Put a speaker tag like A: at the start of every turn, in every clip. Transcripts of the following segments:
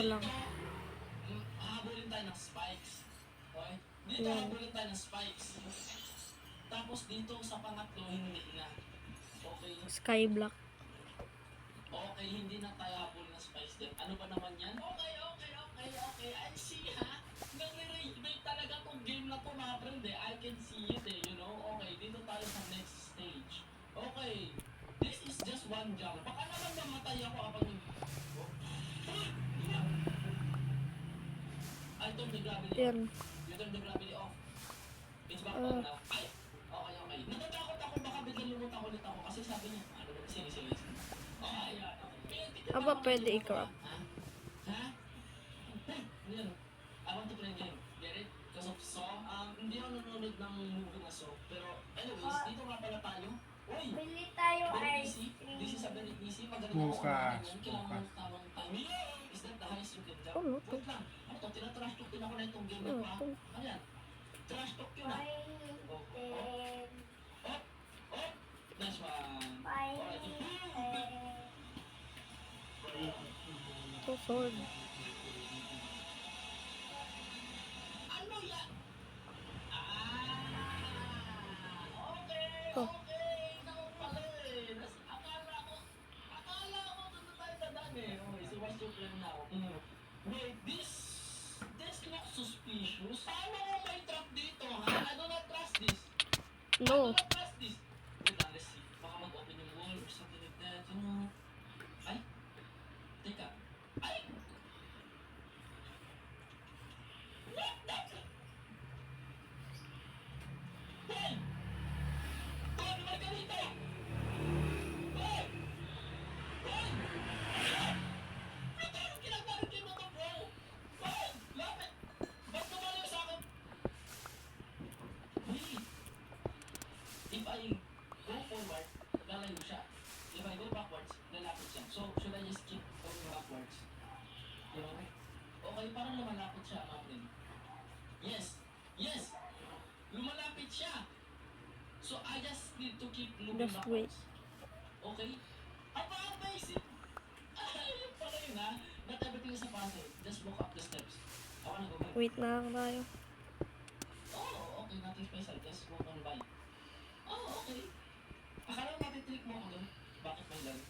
A: Ito lang.
B: Habulin tayo ng spikes. Okay? Dito
A: Yan.
B: habulin tayo ng spikes. Tapos dito sa pangatlo, hindi na. Okay?
A: Sky black.
B: Okay, hindi na tayo habulin ng spikes din. Ano ba naman yan? Okay. I see, ha? Nagre-rate talaga tong game na to, mga friend, eh. I can see it, eh, you know? Okay, dito tayo sa next stage. Okay. This is just one jump. Baka naman mamatay ako kapag I turn the gravity
A: Yan.
B: off. You turn the gravity off. It's back on now. Ay! Okay. Natatakot ako, baka biglang lumutak ulit ako kasi sabi niya, ano ba, sige. Okay.
A: Aba, pwede i-crop.
B: Ha? Ano? I want to play a game. Get it? Because of Saw. Hindi ako nanonood ng movie na Saw. Pero anyways, dito nga pala tayo. Uy!
C: Bili tayo
B: Very
C: ice
B: easy.
C: cream.
B: This is a very easy. Magaling ako sa mga ganyan. Kailangan
D: Bukas.
B: ng tamang timing. Is that the highest you can jump?
A: Oh, no.
B: Wait lang. Ano to? Tinatrash talk din ako na itong game na to, ha? Ano yan? Trash talk yun, ha? Nice one.
A: Ito, sword.
B: Ano yan?
A: Ito.
B: Ikaw pala eh. Akala ko doon tayo dadaan eh. Okay, so what's your plan now? Wait, this looks suspicious. Paano mo may trap dito, ha? I do not trust this. I
A: No.
B: do not trust this. Wait lang, let's see. Baka mag-open yung wall or something like that, you know. Ay? Teka. Ay! What the? Hey! Hey, Margarita! Hey! Hey! Ito yung ginagawa ng mo to, bro! Hey! Lapit! Ba't kumalayo sa akin? Wait! If I go forward, lalayo siya. If I go backwards, lalapit siya. So, should I just keep going backwards? You know? Okay, parang lumalapit siya, mga friend. Yes! Lumalapit siya! So, I just need to keep moving
A: Just wait.
B: backwards. Okay? Amazing! Ayun pala yun, ha? Not everything is a puzzle. Just walk up the steps. Ako na go.
A: Wait na lang tayo.
B: Oh, okay. Nothing special. Just walk on by. Oh, okay. Akala mo matitrick mo ako doon? Bakit may lang?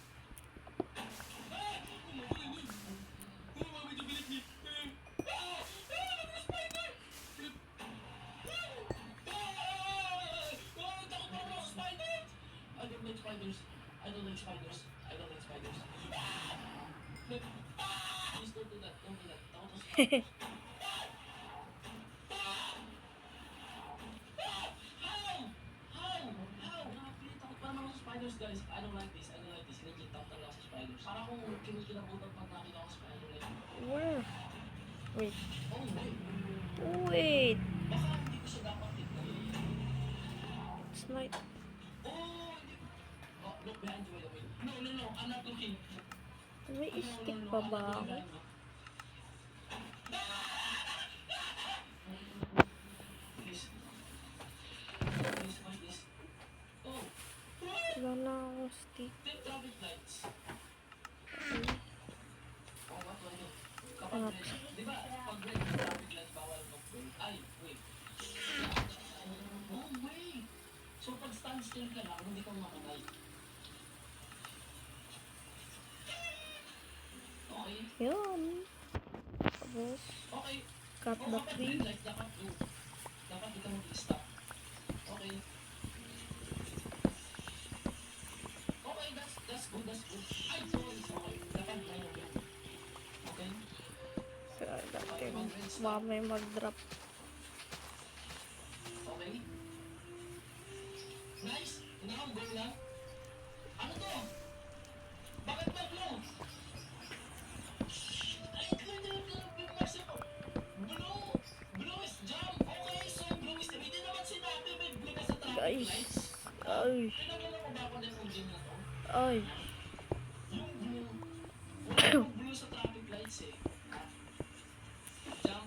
B: I don't like spiders. Please don't do that. Takot ako. How? Nakapili takot pa naman ako sa spiders, guys. I don't like this. Legit, takot talaga ako sa spiders. Parang kung kinikilabutan pag nakita ako sa spider.
A: Where? Wait.
B: Oh, wait.
A: Wait.
B: Baka hindi ko siya dapat tignan.
A: It's night.
B: Oh, hindi. Oh, look behind you, by the way. No. I'm not looking.
A: May stick pa ba ako?
B: Please, what is this? Oh,
A: Wala na akong stick.
B: the traffic lights. Oh, what do I do? Kapag
A: What?
B: red, di ba, pag red yung traffic lights, bawal mag-go. Ay, wait. Oh, wait. So, pag standstill ka lang, hindi ka mamatay. Okay.
A: Yun. Tapos,
B: Okay.
A: cut the
B: Kapag
A: tree.
B: red light, dapat go. Dapat di ka mag-stop. Okay. Okay, that's good. Ay, sorry. Dapat tayo yan. Okay?
A: Kaya natin. Mamay mag-drop.
B: Okay? Nice. Now, go lang. Ano to? Bakit mag-blow? Ay, yung marsa ko. Blue is jump. Okay, so blue is... Hindi naman sinabi may blue ka sa traffic
A: Guys.
B: lights.
A: Ay.
B: Pinagano mo ba ako na yung game na to?
A: Ay.
B: Yung blue. Wala yung blue sa traffic lights eh. Jump.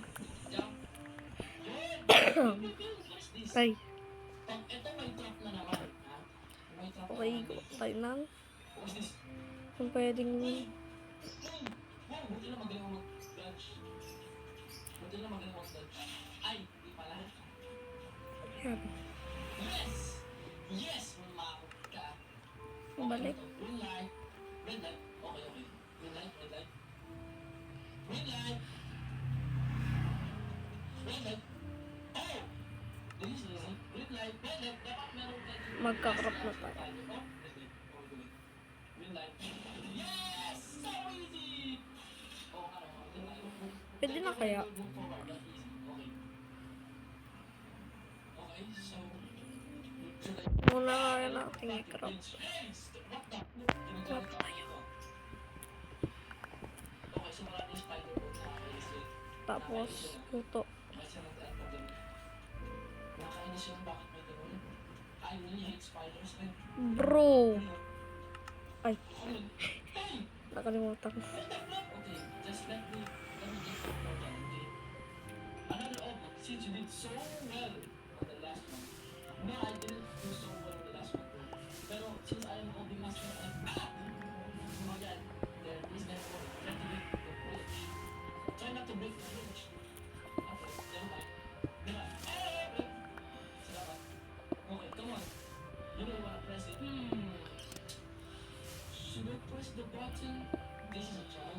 B: What is this?
A: Ay.
B: Pag ito may trap na naman. Ha? May trap na
A: Okay,
B: naman.
A: tayo lang.
B: What is this?
A: Kung pwedeng
B: Wow, buti na magaling ako Dodge. Buti na magaling mag dodge. Ay, di pala.
A: Yan.
B: Yes! Yes! Mamakot ka.
A: Balik.
B: Green light. Red light. Okay, okay. Green light, red light. Green light. Red light. Oh! Easy, easy. Green light, red light. Dapat meron ka dito.
A: Magkakrop na tayo.
B: Oh, red light. Okay, good. Green light. Yes! So easy! Oh, ano? Green light.
A: Pwede na kaya?
B: Move forward. That's easy. Okay. Okay, so... Should I...
A: Muna kaya natin i-crop. Crop tayo.
B: Okay, so maraming spider mode na nakaka-illustrate.
A: Tapos, luto.
B: Kasi nagtaan pa din. Nakakainis yun, bakit may ganun? I really hate spiders, man.
A: Bro! Ay,
B: Hey!
A: nakalimutan.
B: Okay, just let me get more done, okay? Another open, since you did so well on the last one. No, I didn't do so well on the last one, bro. Pero since I am OB master, oh yeah, there is that one. Try to break the bridge. Try not to break the bridge. Okay, never mind. Never mind. Salamat. Okay, come on. You don't wanna press it. Should I press the button? This is a try.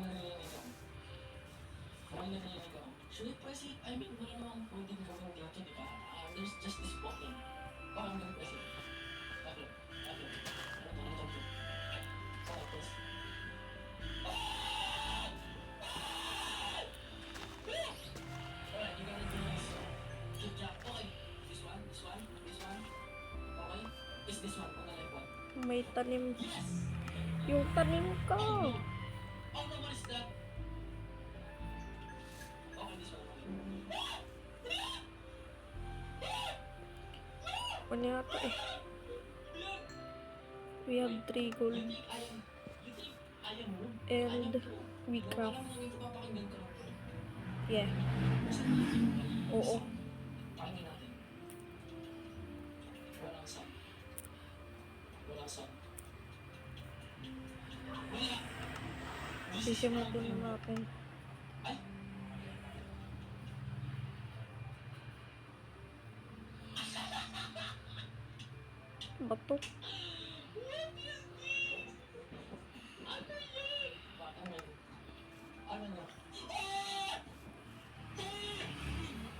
B: Narinig ako. Should I press it? I mean, wala namang pwedeng gawin dito, di ba? There's just this button. Oh, I'm gonna press it. Okay. Okay. Ano to? Okay, press. Alright, you gotta do this. Good job. Okay. This one, this one, this one. Okay. It's this one, on the left one.
A: May tanim.
B: Yes!
A: Yung tanim ko.
B: Oh no, what is that? Okay, this one.
A: Ano yata eh. We have 3 gold.
B: You think I am rude?
A: And we craft.
B: Alam mo ito papakinggan ko lang.
A: Yeah. Oo.
B: Pakinggan natin. Walang sun. Walang sun. Wala.
A: Sisimutin na natin.
B: Ay!
A: Bato.
B: Ano yan? Ano yan? Ano yan?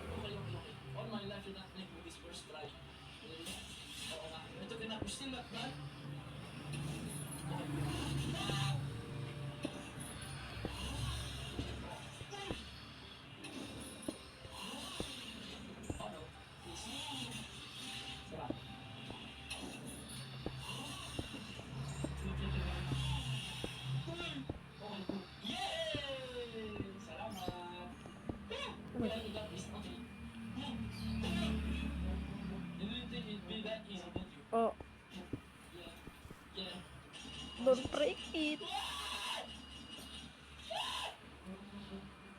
B: Okay, okay, okay. All my life, you're not making this first try. Really? Oo nga. Ito ka na. You're still not done? Okay. Oh no. Please. Sarap. Okay, good. Yay! Salamat. Well, you got this. Okay. You didn't think it'd be that easy, did you?
A: Oh,
B: Yeah. Yeah.
A: don't break it.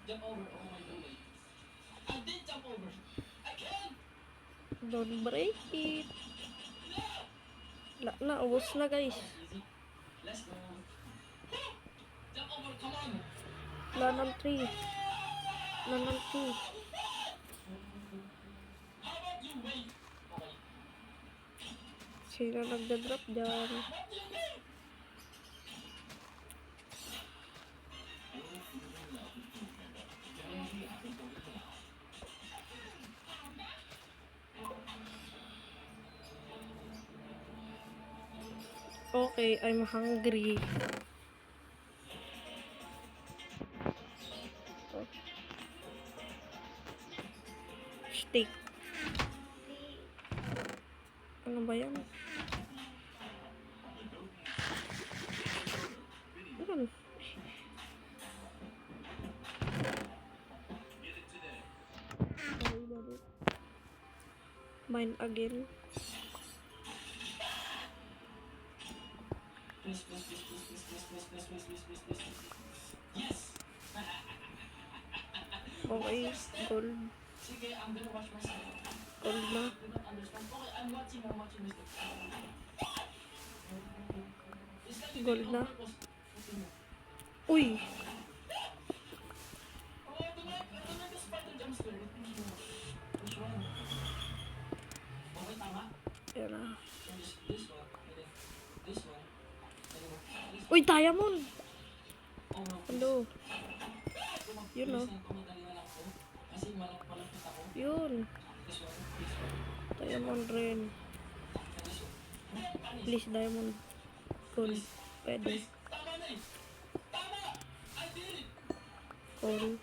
B: Jump over. Oh my god. I did jump over. I can.
A: Don't break it. Wala na, ubos na guys.
B: Easy. Let's go. Jump over. Come on.
A: Wala ng 3. Wala ng 2.
B: How about you wait? Okay.
A: Sino nagda-drop dyan?
B: What do you mean?
A: Okay, I'm hungry. Oh. Steak. Ano ba yan? Ano? Mine again.
B: Please, please, please, please, please, please, please, please, please, please, please, please, please. Yes!
A: Okay, gold.
B: Sige, I'm gonna watch myself.
A: Gold na.
B: I do not understand. Okay, I'm watching this. Is that
A: Gold na.
B: on purpose?
A: Uy! Ayan na.
B: And this one, and then this one, and then this
A: Uy, diamond!
B: Oh, no, please.
A: Hello. Yun,
B: Please,
A: oh.
B: nagpamadali na lang ako. Kasi malapit ako.
A: Yun.
B: This one, this one,
A: Diamond rin.
B: and this one. Panis.
A: Please, diamond. Cool. Pwede.
B: Please, tama na eh. Tama! I did it!
A: Cool.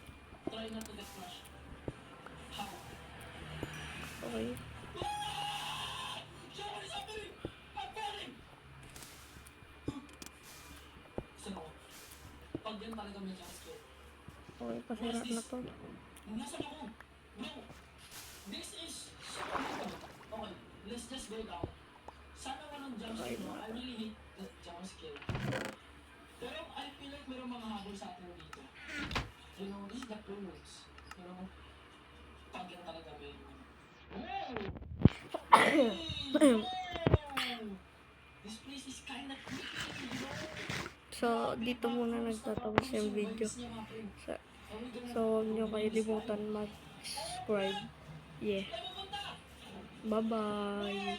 B: Try not to get crushed. How?
A: Okay.
B: Show what is happening! I'm falling! Sino ko? Pag yan talaga may chance ko.
A: Okay, pasira na to.
B: Nasaan ako? Bro, this is so difficult. Okay, let's just go down. Sana walang jump
A: Okay,
B: scare. No?
A: mga
B: I really hate the jump scare. Pero I feel like mayroong mga habol sa atin dito. You know, this is the clues. You know, pag yan talaga may... Oh! This place is kinda creepy, you know?
A: So, dito muna nagtatapos yung video. So, huwag nyo kalimutan mag-subscribe. Yeah. Bye-bye.